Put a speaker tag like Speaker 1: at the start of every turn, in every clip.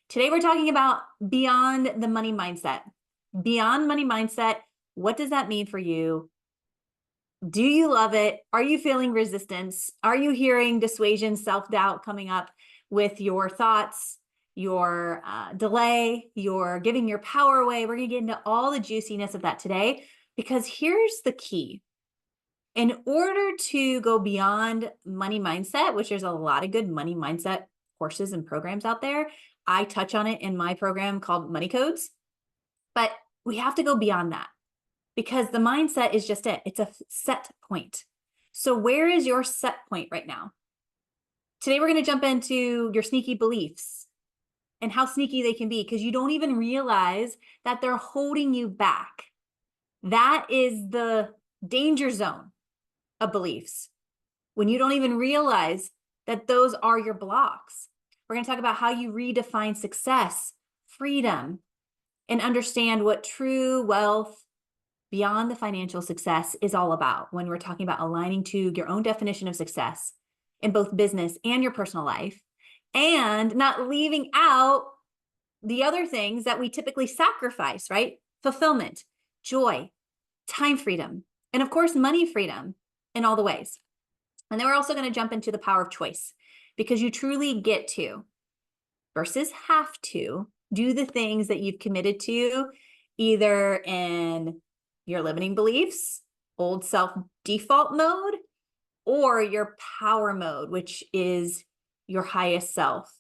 Speaker 1: Today, we're talking about beyond the money mindset. Beyond money mindset, what does that mean for you? Do you love it? Are you feeling resistance? Are you hearing dissuasion, self-doubt coming up with your thoughts, your delay, your giving your power away? We're going to get into all the juiciness of that today, because here's the key. In order to go beyond money mindset, which there's a lot of good money mindset courses and programs out there, I touch on it in my program called Money Codes, but we have to go beyond that, because the mindset is just it. It's a set point. So where is your set point right now? Today, we're going to jump into your sneaky beliefs and how sneaky they can be, because you don't even realize that they're holding you back. That is the danger zone of beliefs, when you don't even realize that those are your blocks. We're going to talk about how you redefine success, freedom, and understand what true wealth beyond the financial success is all about when we're talking about aligning to your own definition of success in both business and your personal life, and not leaving out the other things that we typically sacrifice, right? Fulfillment, joy, time freedom, and of course, money freedom in all the ways. And then we're also going to jump into the power of choice, because you truly get to versus have to do the things that you've committed to, either in your limiting beliefs, old self default mode, or your power mode, which is your highest self,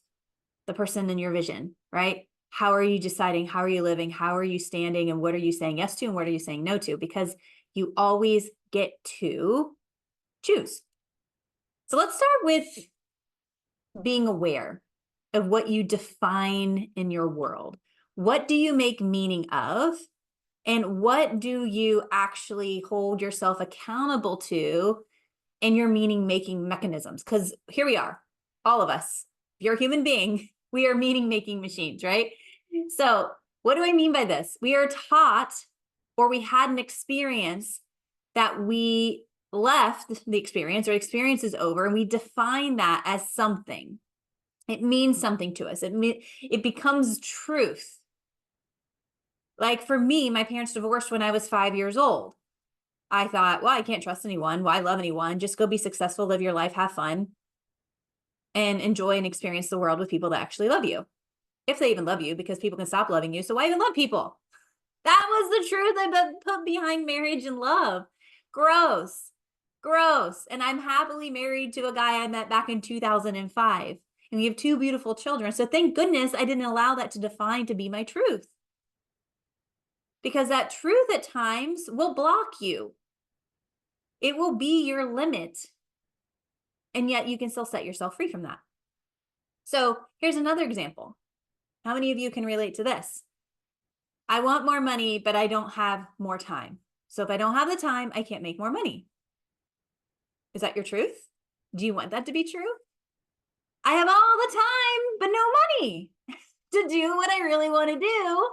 Speaker 1: the person in your vision, right? How are you deciding? How are you living? How are you standing? And what are you saying yes to? And what are you saying no to? Because you always get to choose. So let's start with being aware of what you define in your world. What do you make meaning of? And what do you actually hold yourself accountable to in your meaning-making mechanisms? Because here we are, all of us. If you're a human being, we are meaning-making machines, right? So what do I mean by this? We are taught, or we had an experience that we left the experience, or experience is over, and we define that as something. It means something to us. It becomes truth. Like for me, my parents divorced when I was 5 years old. I thought, well, I can't trust anyone. Why love anyone? Just go be successful, live your life, have fun, and enjoy and experience the world with people that actually love you. If they even love you, because people can stop loving you. So why even love people? That was the truth I put behind marriage and love. Gross. Gross. And I'm happily married to a guy I met back in 2005. And we have 2 beautiful children. So thank goodness I didn't allow that to define to be my truth. Because that truth at times will block you. It will be your limit. And yet you can still set yourself free from that. So here's another example. How many of you can relate to this? I want more money, but I don't have more time. So if I don't have the time, I can't make more money. Is that your truth? Do you want that to be true? I have all the time, but no money to do what I really want to do.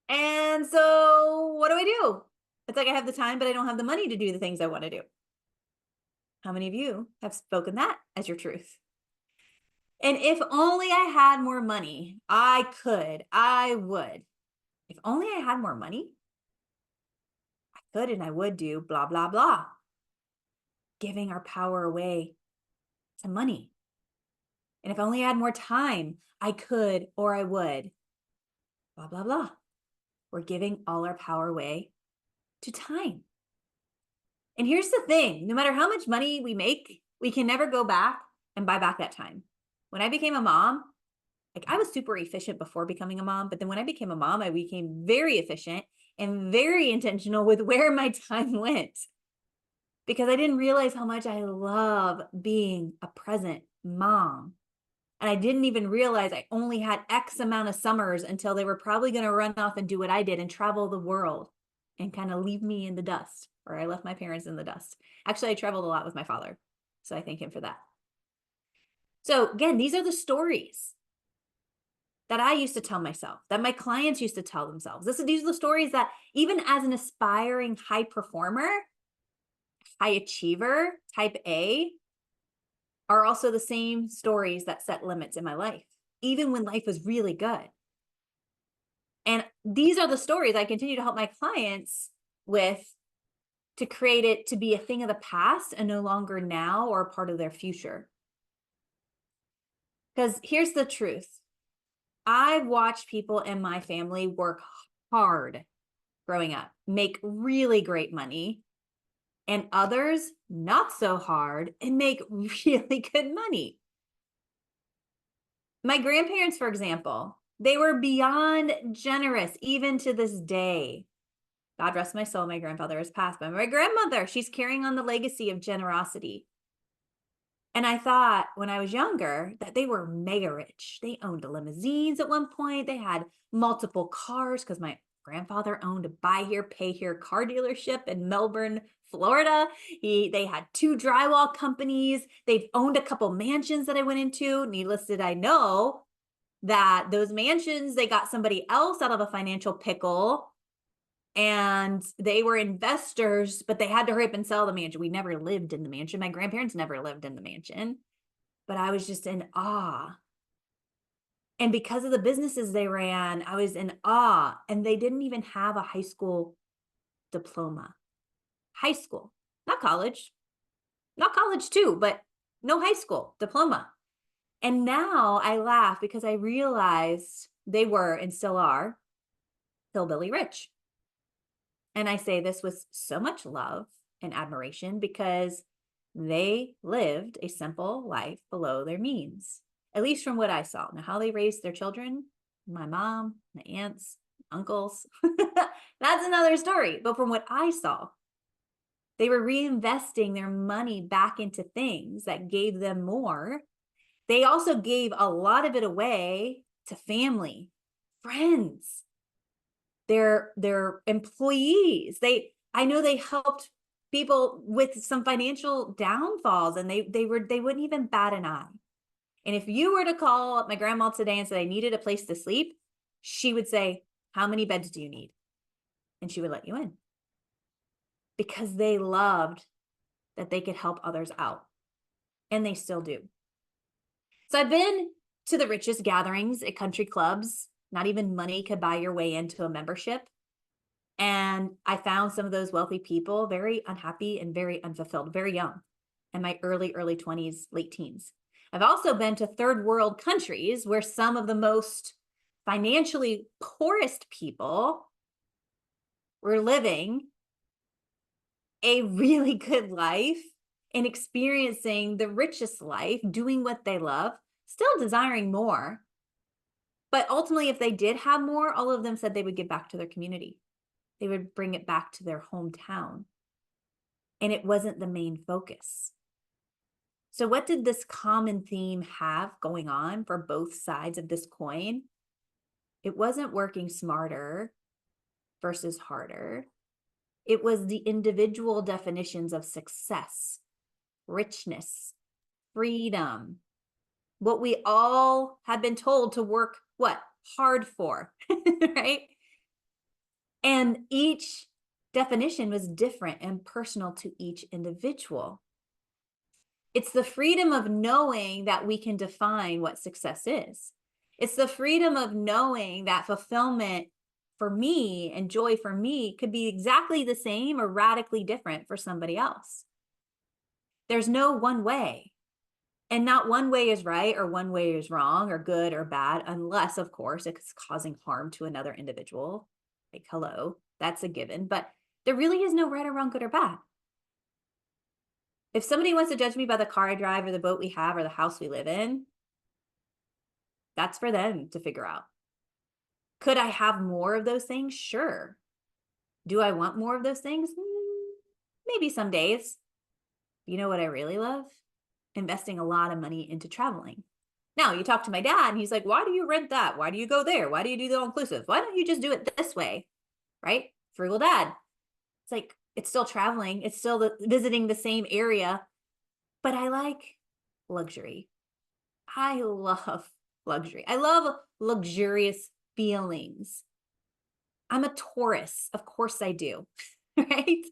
Speaker 1: And so what do? It's like I have the time, but I don't have the money to do the things I want to do. How many of you have spoken that as your truth? And if only I had more money, I would. If only I had more money, I could and I would do blah, blah, blah. Giving our power away to money. And if only I had more time, I could or I would. Blah, blah, blah. We're giving all our power away to time. And here's the thing, no matter how much money we make, we can never go back and buy back that time. When I became a mom, like I was super efficient before becoming a mom, but then when I became a mom, I became very efficient and very intentional with where my time went, because I didn't realize how much I love being a present mom. And I didn't even realize I only had X amount of summers until they were probably going to run off and do what I did and travel the world and kind of leave me in the dust, or I left my parents in the dust. Actually, I traveled a lot with my father, so I thank him for that. So again, these are the stories that I used to tell myself, that my clients used to tell themselves. These are the stories that even as an aspiring high performer, high achiever, type A, are also the same stories that set limits in my life. even when life was really good. And these are the stories I continue to help my clients with, to create it to be a thing of the past and no longer now or a part of their future. Because here's the truth. I've watched people in my family work hard growing up, make really great money, and others not so hard and make really good money. My grandparents, for example, they were beyond generous, even to this day. God rest my soul, my grandfather has passed, but my grandmother, she's carrying on the legacy of generosity. And I thought when I was younger that they were mega rich. They owned limousines at one point. They had multiple cars because my grandfather owned a buy here, pay here car dealership in Melbourne, Florida. They had 2 drywall companies. They've owned a couple mansions that I went into. Needless that I know that those mansions, they got somebody else out of a financial pickle. And they were investors, but they had to hurry up and sell the mansion. We never lived in the mansion. My grandparents never lived in the mansion, but I was just in awe. And because of the businesses they ran, I was in awe. And they didn't even have a high school diploma. High school, not college too, but no high school diploma. And now I laugh because I realized they were and still are hillbilly rich. And I say this with so much love and admiration because they lived a simple life below their means, at least from what I saw. Now, how they raised their children, my mom, my aunts, uncles, that's another story. But from what I saw, they were reinvesting their money back into things that gave them more. They also gave a lot of it away to family, friends, their employees. I know they helped people with some financial downfalls, and they wouldn't even bat an eye. And if you were to call up my grandma today and say I needed a place to sleep, she would say, "How many beds do you need?" And she would let you in, because they loved that they could help others out, and they still do. So I've been to the richest gatherings at country clubs. Not even money could buy your way into a membership. And I found some of those wealthy people very unhappy and very unfulfilled, very young, in my early 20s, late teens. I've also been to third world countries where some of the most financially poorest people were living a really good life and experiencing the richest life, doing what they love, still desiring more. But ultimately, if they did have more, all of them said they would give back to their community. They would bring it back to their hometown. And it wasn't the main focus. So what did this common theme have going on for both sides of this coin? It wasn't working smarter versus harder. It was the individual definitions of success, richness, freedom, what we all have been told to work hard for, right? And each definition was different and personal to each individual. It's the freedom of knowing that we can define what success is. It's the freedom of knowing that fulfillment for me and joy for me could be exactly the same or radically different for somebody else. There's no one way. And not one way is right or one way is wrong or good or bad, unless, of course, it's causing harm to another individual. Like, hello, that's a given. But there really is no right or wrong, good or bad. If somebody wants to judge me by the car I drive or the boat we have or the house we live in, that's for them to figure out. Could I have more of those things? Sure. Do I want more of those things? Maybe some days. You know what I really love? Investing a lot of money into traveling. Now, you talk to my dad and he's like, why do you rent that? Why do you go there? Why do you do the all-inclusive? Why don't you just do it this way? Right? Frugal dad. It's like, it's still traveling. It's still visiting the same area, but I like luxury. I love luxury. I love luxurious feelings. I'm a Taurus. Of course I do. Right?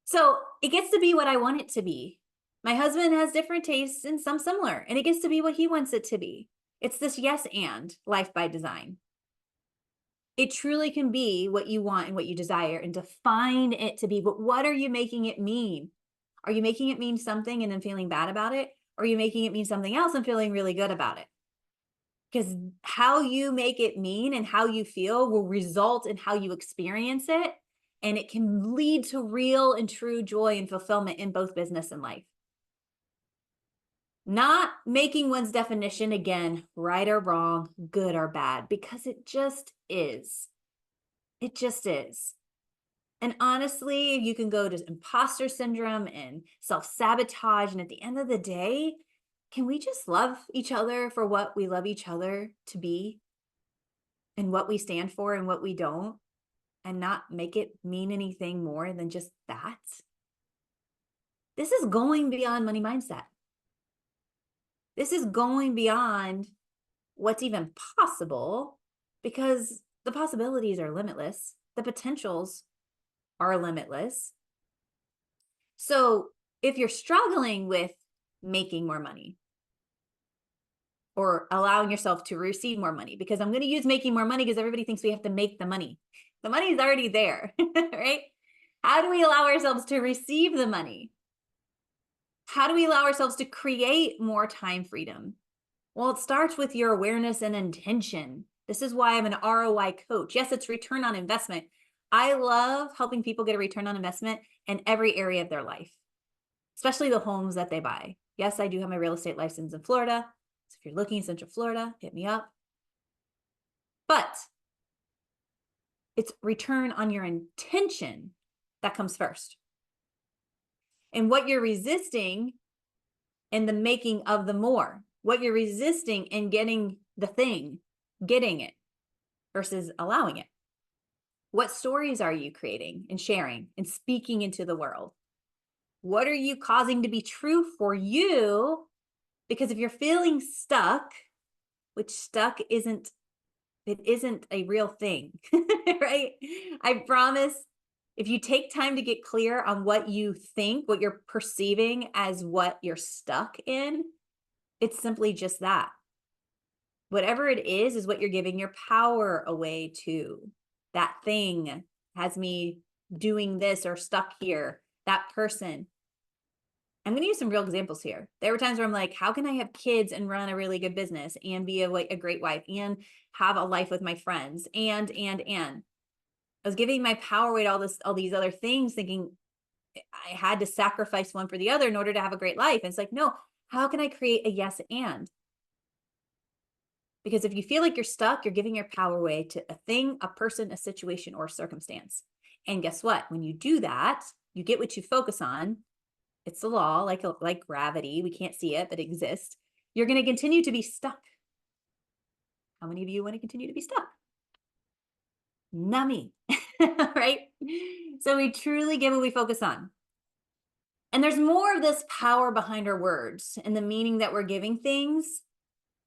Speaker 1: So it gets to be what I want it to be. My husband has different tastes and some similar, and it gets to be what he wants it to be. It's this yes and life by design. It truly can be what you want and what you desire and define it to be. But what are you making it mean? Are you making it mean something and then feeling bad about it? Or are you making it mean something else and feeling really good about it? Because how you make it mean and how you feel will result in how you experience it. And it can lead to real and true joy and fulfillment in both business and life. Not making one's definition, again, right or wrong, good or bad, because it just is. It just is. And honestly, you can go to imposter syndrome and self-sabotage. And at the end of the day, can we just love each other for what we love each other to be and what we stand for and what we don't, and not make it mean anything more than just that? This is going beyond money mindset. This is going beyond what's even possible, because the possibilities are limitless. The potentials are limitless. So if you're struggling with making more money or allowing yourself to receive more money, because I'm going to use making more money because everybody thinks we have to make the money. The money is already there, right? How do we allow ourselves to receive the money? How do we allow ourselves to create more time freedom? Well, it starts with your awareness and intention. This is why I'm an ROI coach. Yes, it's return on investment. I love helping people get a return on investment in every area of their life, especially the homes that they buy. Yes, I do have my real estate license in Florida. So if you're looking in Central Florida, hit me up. But it's return on your intention that comes first. And what you're resisting in the making of the more, what you're resisting in getting the thing, getting it versus allowing it. What stories are you creating and sharing and speaking into the world? What are you causing to be true for you? Because if you're feeling stuck, which stuck isn't a real thing, right? I promise, if you take time to get clear on what you think, what you're perceiving as what you're stuck in, it's simply just that. Whatever it is what you're giving your power away to. That thing has me doing this or stuck here. That person. I'm going to use some real examples here. There were times where I'm like, how can I have kids and run a really good business and be a great wife and have a life with my friends and. I was giving my power away to all these other things, thinking I had to sacrifice one for the other in order to have a great life. And it's like, no, how can I create a yes and? Because if you feel like you're stuck, you're giving your power away to a thing, a person, a situation, or circumstance. And guess what? When you do that, you get what you focus on. It's the law, like gravity. We can't see it, but it exists. You're going to continue to be stuck. How many of you want to continue to be stuck? Not me, right? So we truly get what we focus on. And there's more of this power behind our words and the meaning that we're giving things.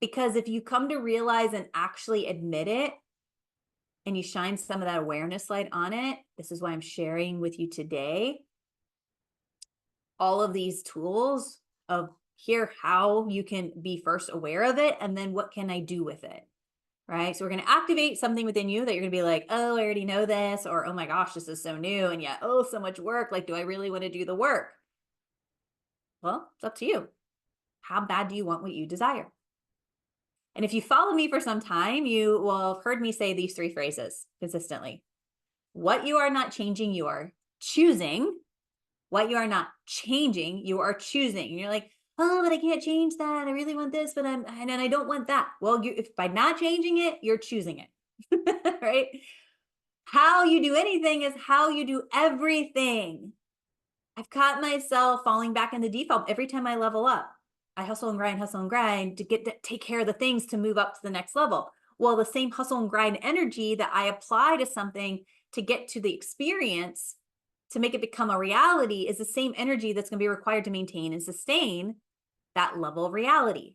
Speaker 1: Because if you come to realize and actually admit it, and you shine some of that awareness light on it, this is why I'm sharing with you today all of these tools of here, how you can be first aware of it, and then what can I do with it, right? So we're going to activate something within you that you're going to be like, oh, I already know this, or oh my gosh, this is so new, and yet, oh, so much work. Like, do I really want to do the work? Well, it's up to you. How bad do you want what you desire? And if you follow me for some time, you will have heard me say these three phrases consistently. What you are not changing, you are choosing. What you are not changing, you are choosing. And you're like, oh, but I can't change that. I really want this, but and I don't want that. Well, if by not changing it, you're choosing it, right? How you do anything is how you do everything. I've caught myself falling back into default every time I level up. I hustle and grind to take care of the things to move up to the next level. Well, the same hustle and grind energy that I apply to something to get to the experience, to make it become a reality, is the same energy that's going to be required to maintain and sustain that level of reality.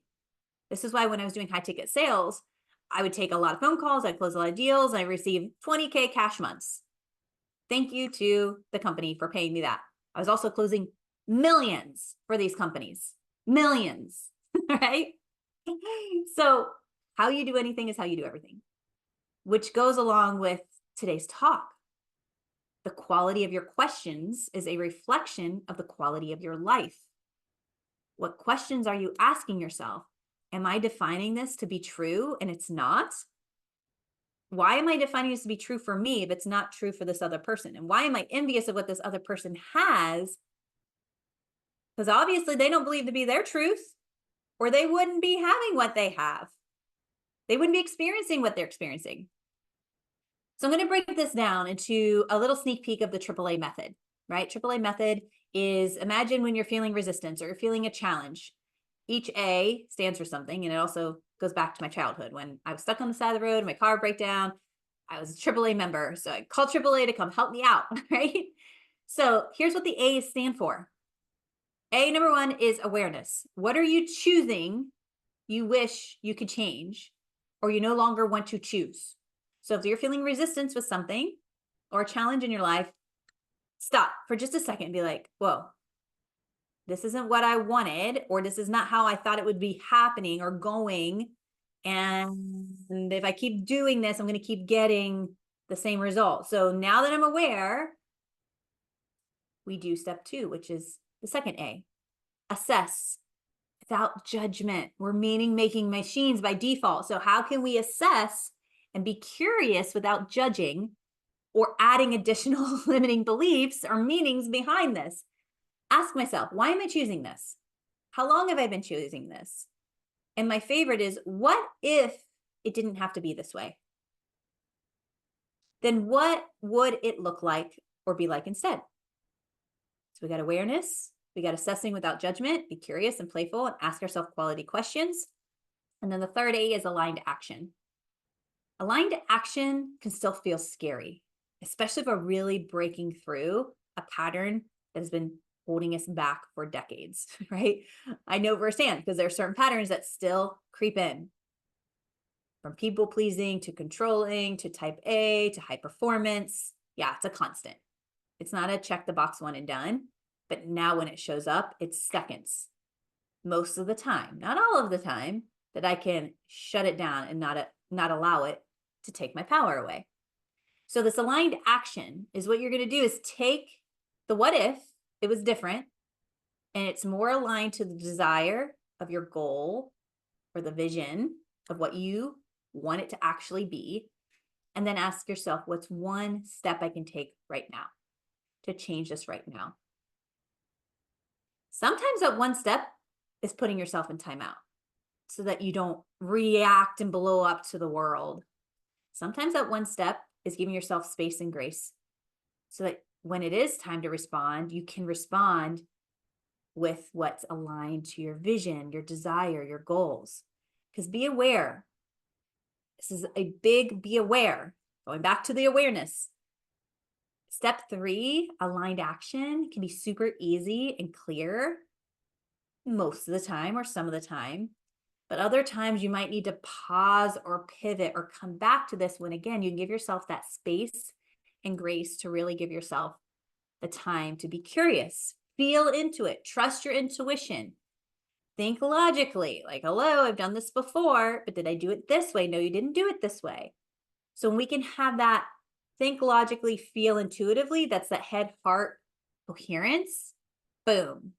Speaker 1: This is why when I was doing high ticket sales, I would take a lot of phone calls, I'd close a lot of deals, and I received 20K cash months. Thank you to the company for paying me that. I was also closing millions for these companies. Millions, right? So How you do anything is how you do everything, which goes along with today's talk. The quality of your questions is a reflection of the quality of your life. What questions are you asking yourself? Am I defining this to be true and it's not? Why am I defining this to be true for me if it's not true for this other person? And why am I envious of what this other person has? Because obviously they don't believe to be their truth, or they wouldn't be having what they have. They wouldn't be experiencing what they're experiencing. So I'm going to break this down into a little sneak peek of the AAA method, right? AAA method is, imagine when you're feeling resistance or you're feeling a challenge. Each A stands for something, and it also goes back to my childhood when I was stuck on the side of the road, my car broke down. I was a AAA member, so I called AAA to come help me out, right? So here's what the A's stand for. A, number one, is awareness. What are you choosing you wish you could change, or you no longer want to choose? So if you're feeling resistance with something or a challenge in your life, stop for just a second and be like, whoa, this isn't what I wanted, or this is not how I thought it would be happening or going. And if I keep doing this, I'm going to keep getting the same result. So now that I'm aware, we do step 2, which is the second A, assess without judgment. We're meaning-making machines by default. So how can we assess and be curious without judging or adding additional limiting beliefs or meanings behind this? Ask myself, why am I choosing this? How long have I been choosing this? And my favorite is, what if it didn't have to be this way? Then what would it look like or be like instead? So we got awareness, we got assessing without judgment, be curious and playful, and ask yourself quality questions. And then the third A is aligned action. Aligned action can still feel scary, especially if we're really breaking through a pattern that has been holding us back for decades, right? I know firsthand because there are certain patterns that still creep in, from people pleasing to controlling to type A to high performance. Yeah, it's a constant. It's not a check the box one and done, but now when it shows up, it's seconds. Most of the time, not all of the time, that I can shut it down and not allow it to take my power away. So this aligned action is what you're going to do is take the what if it was different and it's more aligned to the desire of your goal or the vision of what you want it to actually be. And then ask yourself, what's one step I can take right now to change this right now? Sometimes that one step is putting yourself in timeout so that you don't react and blow up to the world. Sometimes that one step is giving yourself space and grace so that when it is time to respond, you can respond with what's aligned to your vision, your desire, your goals. Because be aware. This is a big be aware. Going back to the awareness. Step 3, aligned action, can be super easy and clear most of the time or some of the time. But other times you might need to pause or pivot or come back to this when, again, you can give yourself that space and grace to really give yourself the time to be curious, feel into it, trust your intuition, think logically, like, hello, I've done this before, but did I do it this way? No, you didn't do it this way. So when we can have that think logically, feel intuitively, that's that head heart coherence, boom.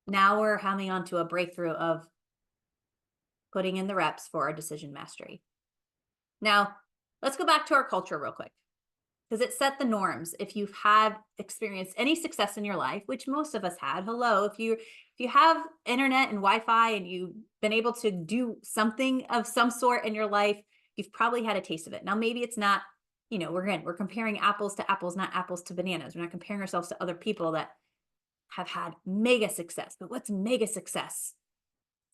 Speaker 1: Now we're coming on to a breakthrough of putting in the reps for our decision mastery. Now, let's go back to our culture real quick, because it set the norms. If you've had experienced any success in your life, which most of us had, hello, if you have internet and Wi-Fi and you've been able to do something of some sort in your life, you've probably had a taste of it. Now, maybe it's not, we're comparing apples to apples, not apples to bananas. We're not comparing ourselves to other people that have had mega success. But what's mega success?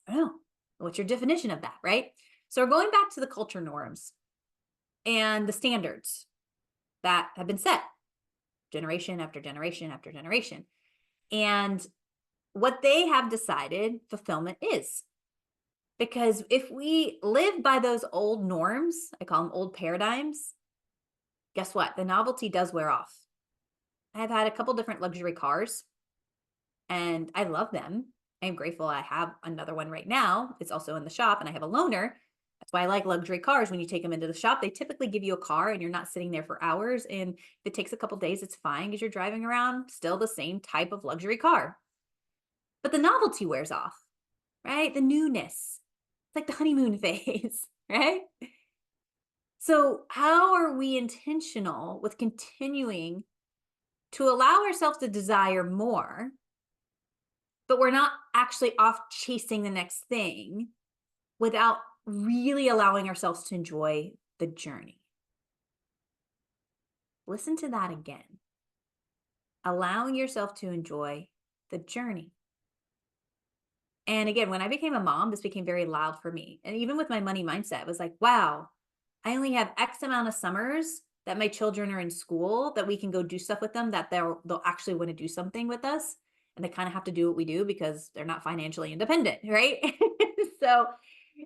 Speaker 1: I don't know. What's your definition of that, right? So we're going back to the culture norms and the standards that have been set generation after generation after generation. And what they have decided fulfillment is. Because if we live by those old norms, I call them old paradigms, guess what? The novelty does wear off. I've had a couple different luxury cars and I love them. I'm grateful I have another one right now. It's also in the shop and I have a loaner. That's why I like luxury cars. When you take them into the shop, they typically give you a car and you're not sitting there for hours. And if it takes a couple days, it's fine because you're driving around still the same type of luxury car. But the novelty wears off, right? The newness. It's like the honeymoon phase, right? So how are we intentional with continuing to allow ourselves to desire more, but we're not actually off chasing the next thing without really allowing ourselves to enjoy the journey? Listen to that again. Allowing yourself to enjoy the journey. And again, when I became a mom, this became very loud for me. And even with my money mindset, it was like, wow, I only have X amount of summers that my children are in school that we can go do stuff with them, that they'll actually want to do something with us. And they kind of have to do what we do because they're not financially independent, right? So,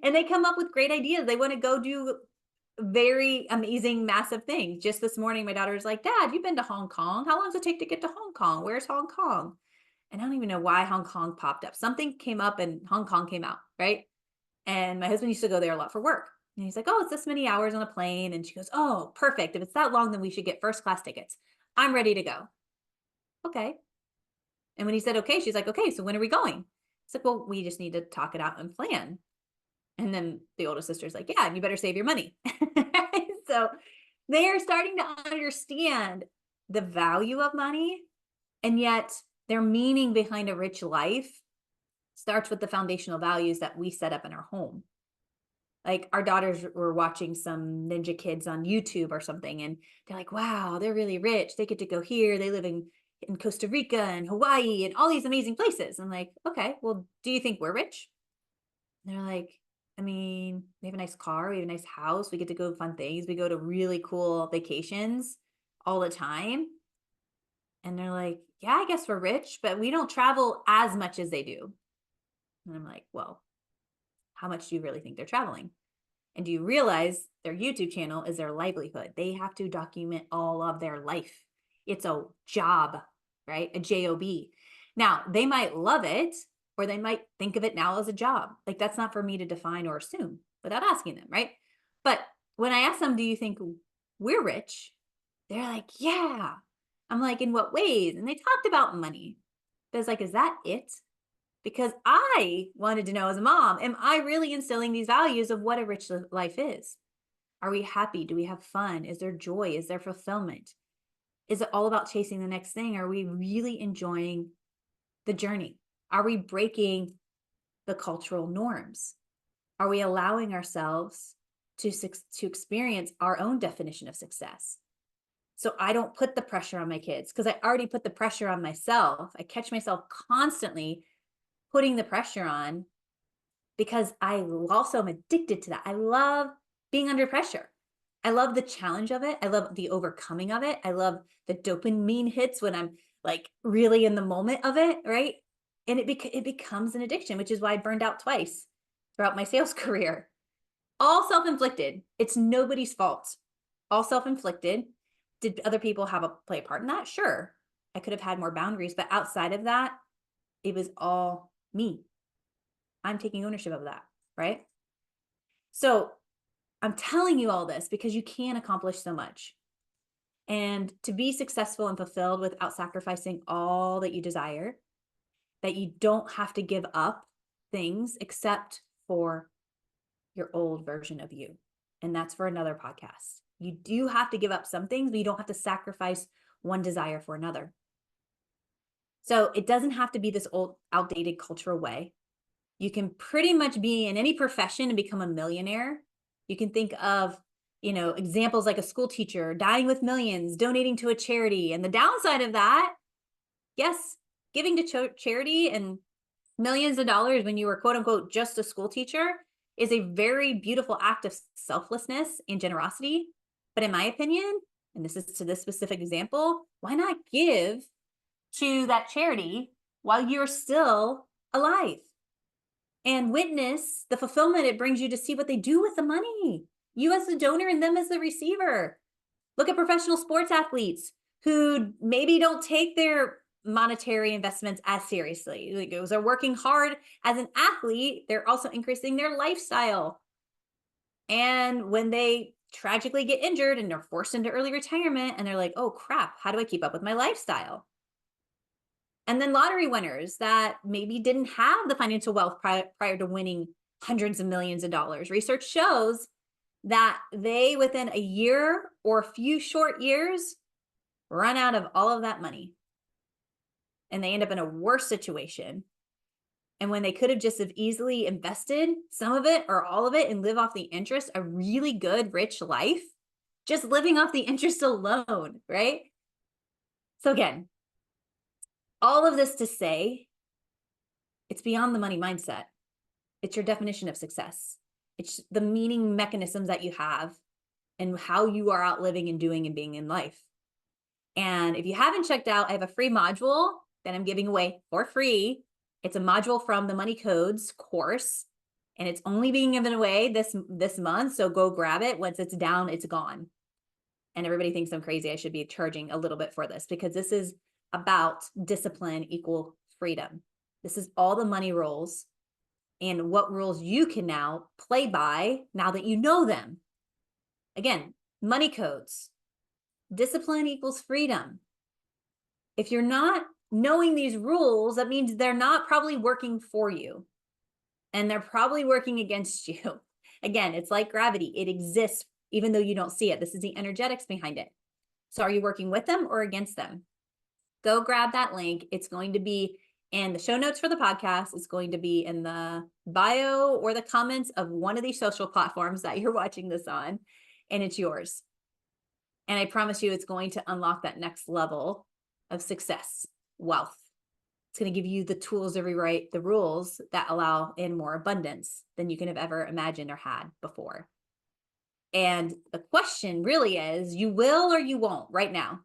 Speaker 1: and they come up with great ideas. They want to go do very amazing, massive things. Just this morning, my daughter was like, Dad, you've been to Hong Kong. How long does it take to get to Hong Kong? Where's Hong Kong? And I don't even know why Hong Kong popped up. Something came up and Hong Kong came out, right? And my husband used to go there a lot for work. And he's like, oh, it's this many hours on a plane. And she goes, oh, perfect. If it's that long, then we should get first class tickets. I'm ready to go. Okay. And when he said, okay, she's like, okay, so when are we going? It's like, well, we just need to talk it out and plan. And then the oldest sister's like, yeah, and you better save your money. So they are starting to understand the value of money, and yet their meaning behind a rich life starts with the foundational values that we set up in our home. Like our daughters were watching some ninja kids on YouTube or something, and they're like, wow, they're really rich. They get to go here. They live in Costa Rica and Hawaii and all these amazing places. I'm like, okay, well, do you think we're rich? And they're like, I mean, we have a nice car, we have a nice house, we get to go to fun things, we go to really cool vacations all the time. And they're like, yeah, I guess we're rich, but we don't travel as much as they do. And I'm like, well, how much do you really think they're traveling? And do you realize their YouTube channel is their livelihood? They have to document all of their life. It's a job, right? A job. Now, they might love it, or they might think of it now as a job. Like, that's not for me to define or assume without asking them, right? But when I ask them, do you think we're rich? They're like, yeah. I'm like, in what ways? And they talked about money. But it's like, is that it? Because I wanted to know as a mom, am I really instilling these values of what a rich life is? Are we happy? Do we have fun? Is there joy? Is there fulfillment? Is it all about chasing the next thing? Are we really enjoying the journey? Are we breaking the cultural norms? Are we allowing ourselves to experience our own definition of success? So I don't put the pressure on my kids, because I already put the pressure on myself. I catch myself constantly putting the pressure on because I also am addicted to that. I love being under pressure. I love the challenge of it. I love the overcoming of it. I love the dopamine hits when I'm like really in the moment of it, right? And it becomes an addiction, which is why I burned out twice throughout my sales career. All self-inflicted. It's nobody's fault. All self-inflicted. Did other people play a part in that? Sure. I could have had more boundaries, but outside of that, it was all me. I'm taking ownership of that, right? So I'm telling you all this because you can accomplish so much. And to be successful and fulfilled without sacrificing all that you desire, that you don't have to give up things except for your old version of you. And that's for another podcast. You do have to give up some things, but you don't have to sacrifice one desire for another. So it doesn't have to be this old, outdated cultural way. You can pretty much be in any profession and become a millionaire. You can think of, examples like a school teacher dying with millions, donating to a charity. And the downside of that, yes, giving to charity and millions of dollars when you were quote unquote just a school teacher is a very beautiful act of selflessness and generosity. But in my opinion, and this is to this specific example, why not give to that charity while you're still alive and witness the fulfillment it brings you to see what they do with the money? You as the donor and them as the receiver. Look at professional sports athletes who maybe don't take their monetary investments as seriously. Like, they're working hard as an athlete. They're also increasing their lifestyle. And when they tragically get injured and they're forced into early retirement and they're like, oh crap, how do I keep up with my lifestyle? And then lottery winners that maybe didn't have the financial wealth prior to winning hundreds of millions of dollars. Research shows that they, within a year or a few short years, run out of all of that money. And they end up in a worse situation. And when they could have just have easily invested some of it or all of it and live off the interest, a really good, rich life, just living off the interest alone, right? So again, all of this to say, it's beyond the money mindset. It's your definition of success. It's the meaning mechanisms that you have and how you are out living and doing and being in life. And if you haven't checked out, I have a free module that I'm giving away for free. It's a module from the Money Codes course, and it's only being given away this month. So go grab it. Once it's down, it's gone. And everybody thinks I'm crazy. I should be charging a little bit for this because this is about discipline equal freedom. This is all the money rules and what rules you can now play by now that you know them. Again, money codes, discipline equals freedom. If you're not knowing these rules, that means they're not probably working for you and they're probably working against you. Again, it's like gravity. It exists even though you don't see it. This is the energetics behind it. So are you working with them or against them? Go grab that link. It's going to be in the show notes for the podcast. It's going to be in the bio or the comments of one of these social platforms that you're watching this on, and it's yours. And I promise you, it's going to unlock that next level of success, wealth. It's going to give you the tools to rewrite the rules that allow in more abundance than you can have ever imagined or had before. And the question really is, you will or you won't right now.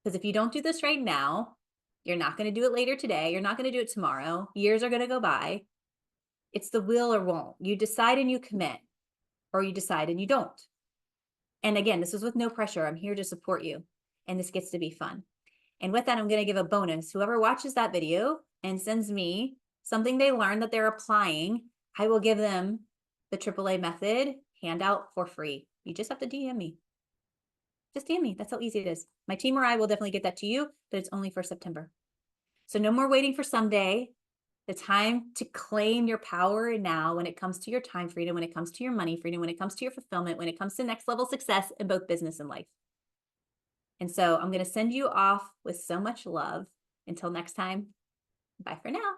Speaker 1: Because if you don't do this right now, you're not going to do it later today. You're not going to do it tomorrow. Years are going to go by. It's the will or won't. You decide and you commit, or you decide and you don't. And again, this is with no pressure. I'm here to support you. And this gets to be fun. And with that, I'm going to give a bonus. Whoever watches that video and sends me something they learned that they're applying, I will give them the AAA Method handout for free. You just have to DM me. Just DM me. That's how easy it is. My team or I will definitely get that to you, but it's only for September. So no more waiting for someday. The time to claim your power now when it comes to your time freedom, when it comes to your money freedom, when it comes to your fulfillment, when it comes to next level success in both business and life. And so I'm going to send you off with so much love. Until next time, bye for now.